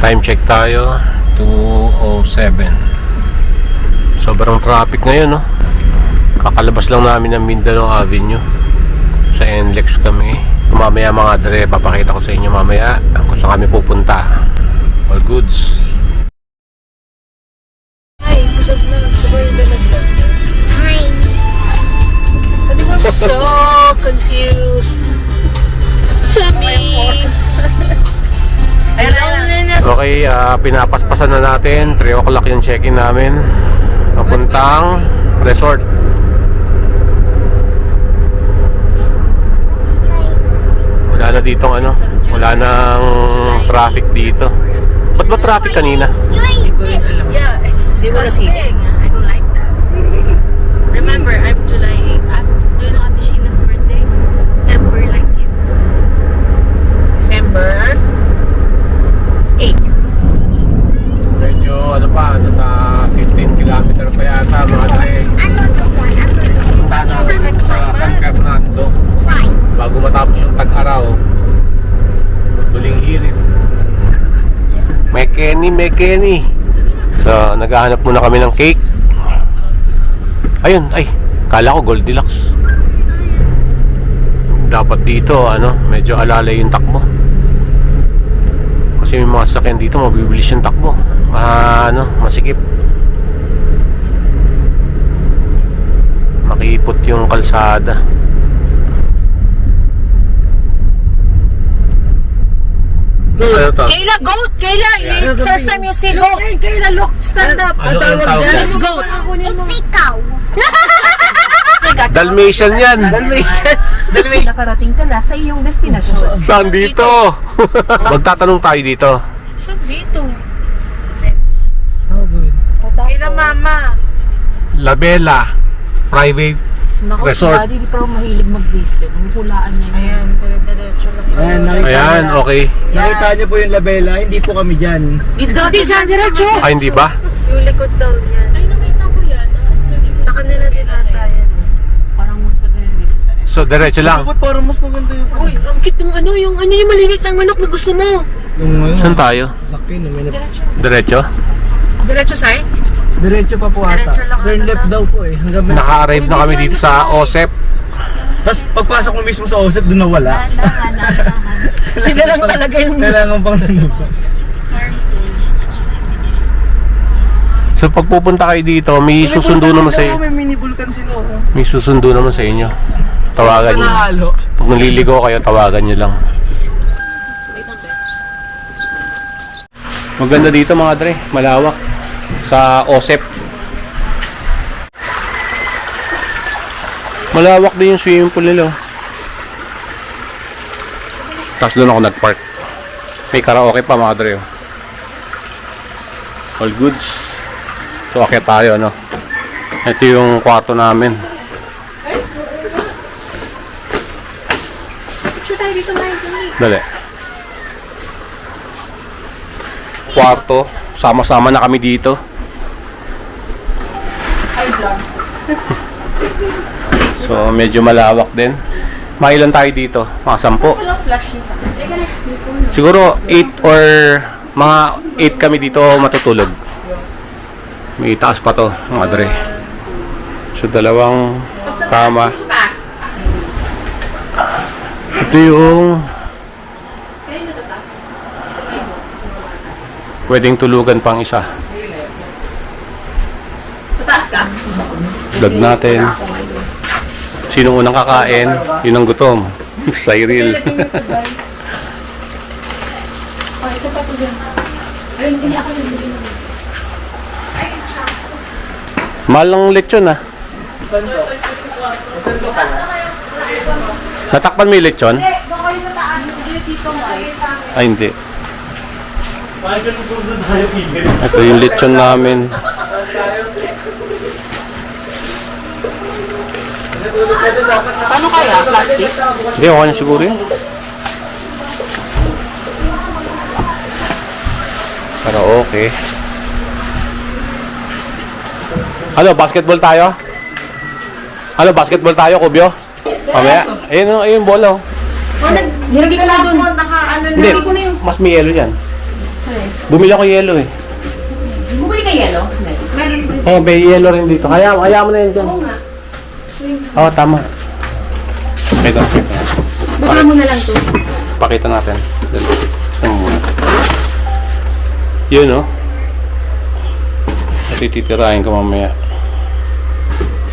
Time check tayo, 2:07. Sobrang traffic ngayon, no? Kakalabas lang namin ng Mindanao Avenue. Sa NLEX kami. Mamaya mga dre, papakita ko sa inyo mamaya kung saan kami pupunta. All goods. Ay, busog na. Sabay na naglag. Hi. Sabi ko, so confused. Chummy. Okay, pinapaspasan na natin. 3 o'clock yung check-in namin. Papuntang resort. Wala na dito wala nang traffic dito. Ba't ba traffic kanina? Yeah, it's disgusting. I don't like that. Remember, I'm July 8th. Do you know Ate Sheila's birthday? December like it. December 8. Medyo nasa 15 kilometer pa yata mga dre. Punta namin sa San Fernando bago matapos yung tag-araw. Huling hirit. May Kenny. So, naghahanap muna kami ng cake. Ayun, kala ko Goldilocks. Dapat dito, medyo alalay yung takbo. Kasi may mga sasakyan dito, mabibilis yung takbo. Masikip. Makipot yung kalsada. Ano to? Kayla, goat! Kayla, first time you see goat. Kayla, look, stand up. Ano ang tawag yan? Let's go. It's ikaw. Dalmatian yan. Nakarating ka na sa iyong destinasyon. Saan dito? Magtatanong tayo dito. Saan dito? Kayla, mama. La Bella Private Naku, Resort. Daddy, di pa mahilig mag-base yun. Ang hulaan niya. Ayan, dire-diretso lang. Ayan, nakita Ayan, niyo. okay. Nakita niyo po yung labela, hindi po kami dyan. Dati dyan, diretso. Ay, hindi ba? Yung likod daw niyan. Ay, nakita ko yan. Sa kanila din ata yan. Parang sa ganyan. So, diretso lang. Dapat parang mas maganda yung Uy, ang cute yung yung malilit ng manok na gusto mo. yung Saan tayo? sakyan, may Diretso? Diretso, Sai? diretso pa po ata. Diretso lang Turn ata left to. daw po eh. Hanggang may... Naka-arrive na kami dito sa OSEP. Tapos pagpasok mo mismo sa OSEP, doon nawala. Sila lang talaga yung... Kailangan pang nanubas. So, pag pupunta kayo dito, may susundo naman sa inyo. May mini vulkan sila. May susundo naman sa inyo. Tawagan nyo. Halo. Pag naliligo kayo, tawagan nyo lang. Maganda dito mga dre. Malawak. Sa OSEP. Malawak din yung swimming pool nila. Tapos doon ako nag-park. May karaoke pa mga dre. All goods. So akit tayo Ito yung kwarto namin. Picture tayo dito, Dali. Kwarto. Sama-sama na kami dito. So, medyo malawak din. Mailan tayo dito? Mga 10. Siguro 8 or mga 8 kami dito matutulog. May taas pa to, mga dre. So, 2 kama. Ito yung pwedeng tulugan pang isa. Tataas ka? Dag natin. Sino unang kakain? Yun ang gutom. Cyril. Malang lechon Natakpan mo yung lechon? Ay, hindi. Ito yung lechon namin. Paano kaya? Plastic? Hindi, okay na siguro yun. Pero okay. Basketball tayo? Basketball tayo, Kubyo? Mamaya. Ayun yung bola. Nilagay ko na doon. Hindi, mas may yellow yan. Bumili ako yelo eh. Bumili ka yelo? Hindi. Oh, may yelo rin dito. Kaya mo na yan dyan. Oo nga. Oo, tama. Pakita. Baka mo na lang to. Pakita natin. Ito muna. Yun, oh. At titirahin ko mamaya.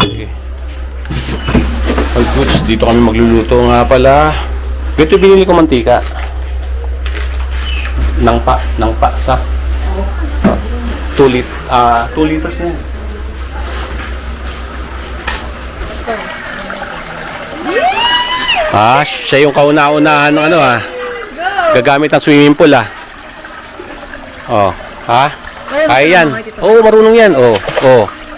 Okay. All goods. Dito kami magluluto nga pala. Ito binili ko mantika. Nang pa sa 2 liters na yan. Siya yung kauna-unahan ng gagamit ng swimming pool kaya yan. Marunong yan.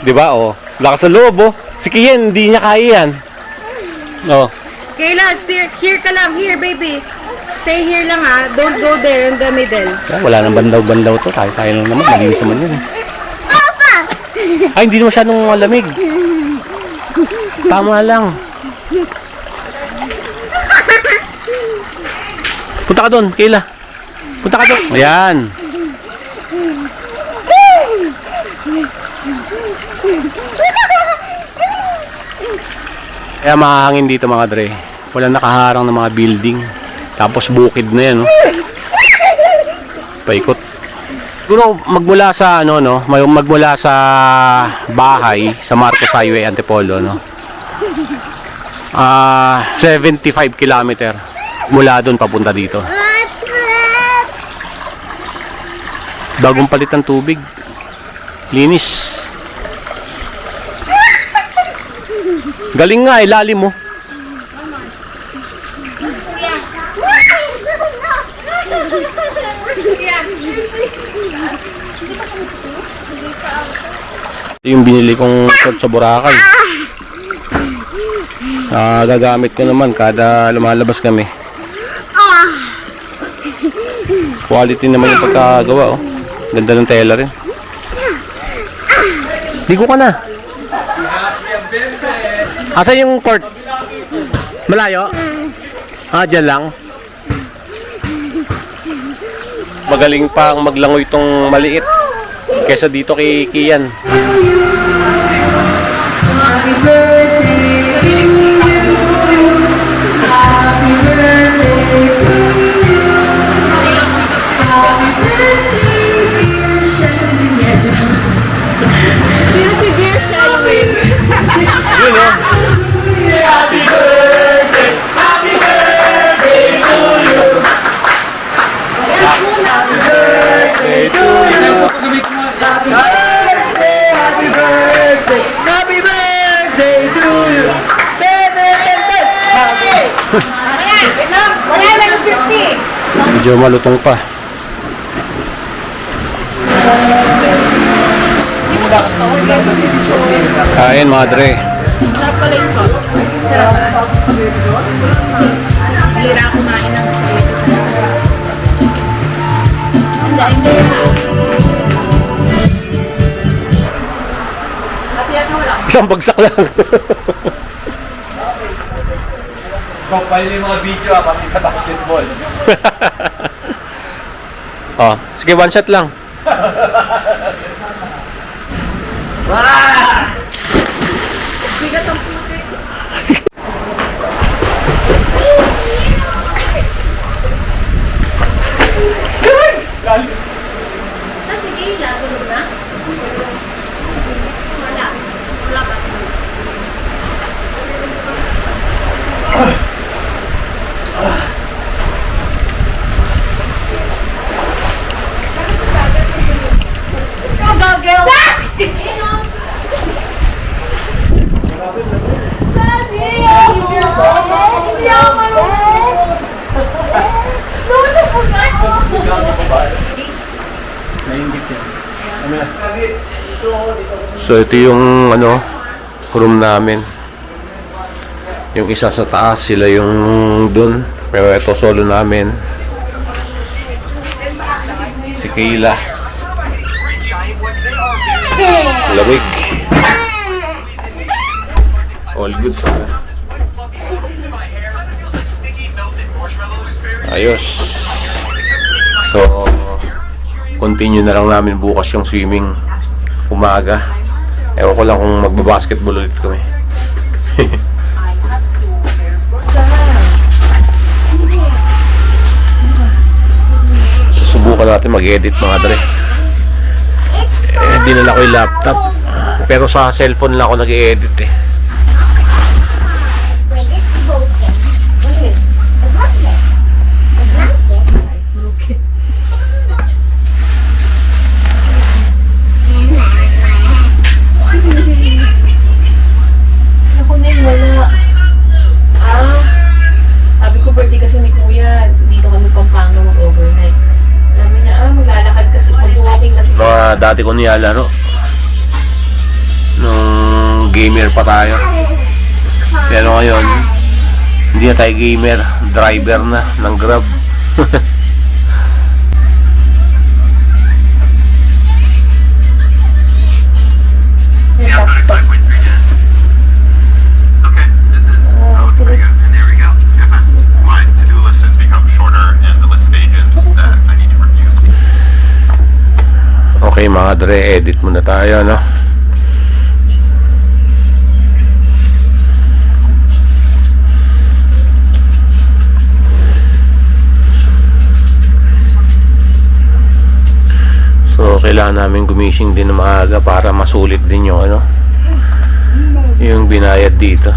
Di ba? Lakas sa loob Si Kian, hindi niya kaya yan. Kayla, here ka lang. Here, baby. Stay here lang Don't go there in the middle. Wala nang bandaw-bandaw to. Tayo lang naman. Malinis naman yun. Ay, hindi na masyadong malamig. Tama lang. Punta ka doon, Kayla. Punta ka doon. Ayan. Kaya mahangin dito mga dre. Walang nakaharang ng mga building. Tapos bukid na yan, Paikot. Siguro magmula sa magmula sa bahay sa Marcos Highway Antipolo, 75 kilometer mula doon papunta dito. Bagong palit ng tubig. Linis. Galing nga, ilalim mo. Ito yung binili kong short sa Boracay. Gagamit ko naman kada lumalabas kami. Quality naman yung pagkagawa, Ganda ng tela rin. Ligo ka na. Asan yung court? Malayo? Dyan lang. Magaling pang maglangoy itong maliit kesa dito kay Kian. Medyo malutong pa. Kain mga dre. Sarap pala yung sauce. Sarap. Hira kumain ng Hindi. Isang bagsak lang. Kapal yung mga video pati sa basketball. Sige, one shot lang. bigat ang puti. Sige, tulog na? Wala ba? So ito yung room namin. Yung isa sa taas, sila yung dun. Pero ito solo namin. Si Kayla. Lamig. All good sana. Ayos. So Continue na lang namin bukas yung swimming umaga. Ewan ko lang kung magbabasketball ulit kami. Susubukan natin mag-edit mga dre. Dinala ko yung laptop. Pero sa cellphone lang ako nag-edit eh. Wait, it's broken. The blanket. Ako din, wala. Sabi ko birthday kasi ni Kuya, dito kami Pampanga mag-overnight. Sabi niya, maglalakad kasi, mag-walking kasi. Mga dati ko nilalaro. Nung gamer pa tayo. Pero ngayon, hindi na tayo gamer. Driver na ng Grab. Okay, this is pretty good. And there we go. My to-do list has become shorter, and the list of agents that I need to review. Okay mga dre, edit muna tayo, no? So kailangan namin gumising din na maaga para masulit din yung ano, yung binayad dito.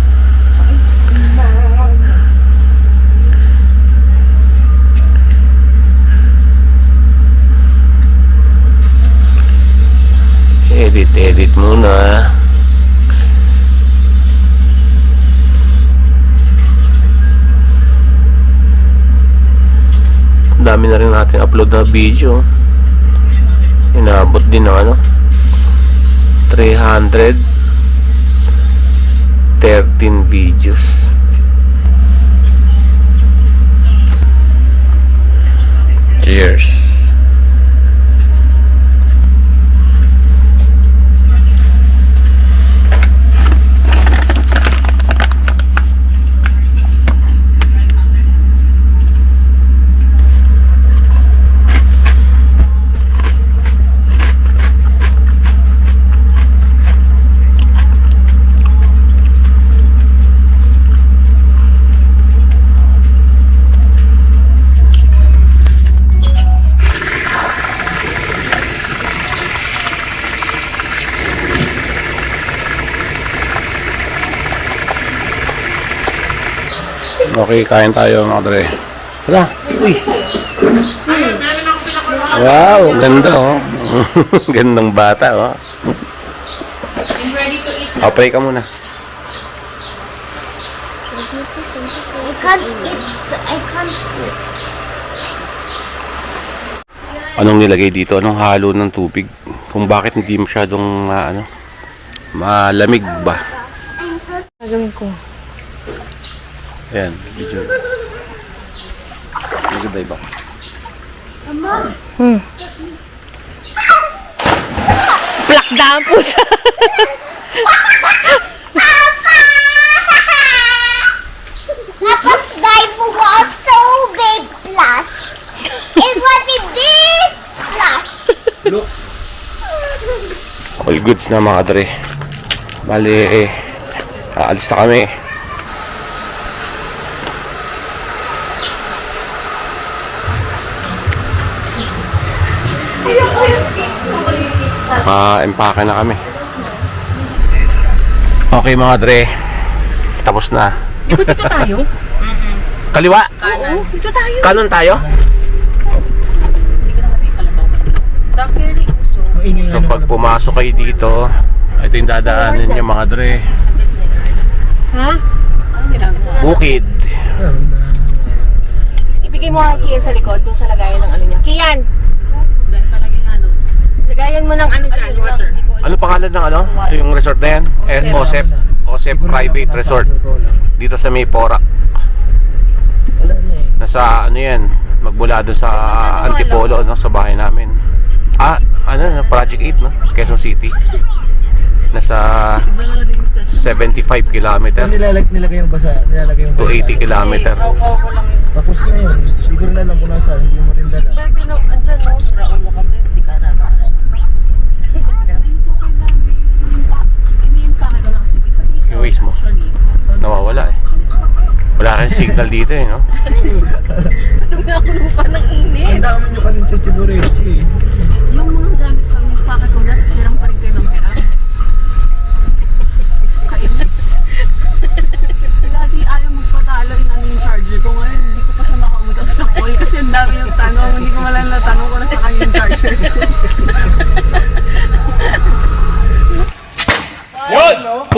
Edit muna. Dami na rin natin upload na video. Inabot din ng ano, 313 videos. Cheers. Okay, kain tayo mga dre. Tara, uy. Wow, ganda oh. Gandang bata oh. I'm ready to eat. Pray ka muna. I can't eat. Anong nilagay dito? Anong halo ng tubig? Kung bakit hindi masyadong malamig ba? Gagawin ko. Ayan, video. Nagabay ba? Black down po siya. Papa's dive was so big splash. It was a big splash. All goods na mga dre. Bali, aalis na kami. Empake na kami. Okay mga dre, tapos na. Ikot dito tayo? Kaliwa? Oo, dito tayo. Kanon tayo? Hindi ko naman tayo kalabaw. Dakeri. So pag pumasok kayo dito, ito yung dadaanan nyo mga dre. Ha? Anong ginagawa? Bukid. Ibigay mo ang Kian sa likod, dun sa lagayan ng ano niya. Kian! Lagayan mo ng ano dyan, water. Ano pangalan ng ano? Yung resort na yan? OSEP. OSEP Private Resort. Dito sa May Porac. Nasa ano yan? Magmula doon sa Antipolo, no? Sa bahay namin. Project 8, no? Quezon City. Nasa 75 kilometer Nilagay yung basa, nilalagay yung to 80 kilometer. Tapos na yun. Hindi ko rin alam kung nasaan, hindi mo rin dala. Andyan, no? Sa Raulo kami. Hindi signal dito eh, no? Nakulo pa ng init. Ang dami nyo kasi chichiburechi. Yung mga gamit ko, yung packet ko na, tapos hirang pa rin kayo ng hirang. Kainit. Dati ayaw magpatalo yung charger ko. Ngayon, hindi ko pa siya makausap sa call kasi ang dami yung tanong. Hindi ko malang natanong ko na sa kanya yung charger ko.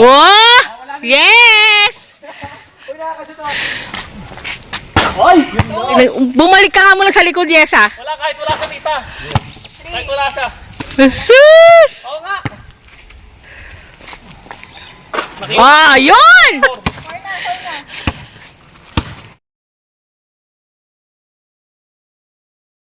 Wow! Yes! Bumalik ka nga muna sa likod, Yesa. Wala, kahit wala siya tita. Kahit wala siya. Sus! Oo nga. Ah, yun!